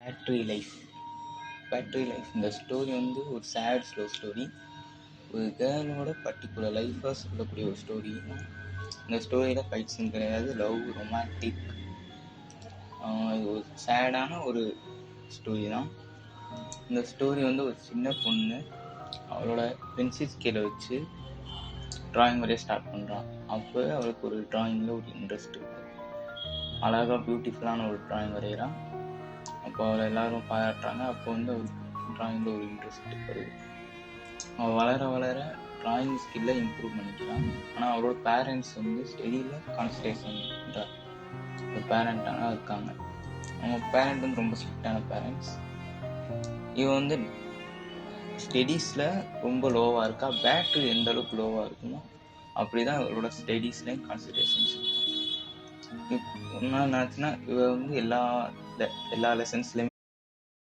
Battery life. இந்த story வந்து ஒரு சேட் ஸ்லோ ஸ்டோரி. ஒரு கேர்ளோட பர்டிகுலர் லைஃபாக சொல்லக்கூடிய ஒரு ஸ்டோரி. இந்த ஸ்டோரியில் ஃபைட் சீன் கிடையாது, லவ், ரொமான்டிக், இது ஒரு சேடான ஒரு ஸ்டோரி தான். இந்த ஸ்டோரி வந்து ஒரு சின்ன பொண்ணு அவளோட பென்சில் ஸ்கேலை வச்சு ட்ராயிங் வரைய ஸ்டார்ட் பண்ணுறான். அப்போ அவளுக்கு ஒரு ட்ராயிங்கில் ஒரு இன்ட்ரெஸ்ட் இருக்குது. அழகாக பியூட்டிஃபுல்லான ஒரு ட்ராயிங் வரைகிறான். அப்போ அவளை எல்லோரும் பாராட்டுறாங்க. அப்போ வந்து அவளுக்கு ட்ராயிங்கில் ஒரு இன்ட்ரெஸ்ட் வருது. அவள் வளர வளர ட்ராயிங் ஸ்கில்லை இம்ப்ரூவ் பண்ணிக்கிறான். ஆனால் அவரோட பேரண்ட்ஸ் வந்து ஸ்டடியில் கான்சன்ட்ரேஷன் பண்ணுற ஒரு பேரண்ட்டாக இருக்காங்க. அவங்க பேரண்ட் வந்து ரொம்ப ஸ்ட்ரிக்டான பேரண்ட்ஸ். இவன் வந்து ஸ்டடீஸில் ரொம்ப லோவாக இருக்கா. பேட்ரி எந்த அளவுக்கு லோவாக இருக்குமோ அப்படி தான் இவரோட ஸ்டடீஸ்லேயும் கான்சன்ட்ரேஷன்ஸ் இருக்கும். ஒன்றா என்னாச்சுன்னா இவ வந்து எல்லா லெசன்ஸ்லேயுமே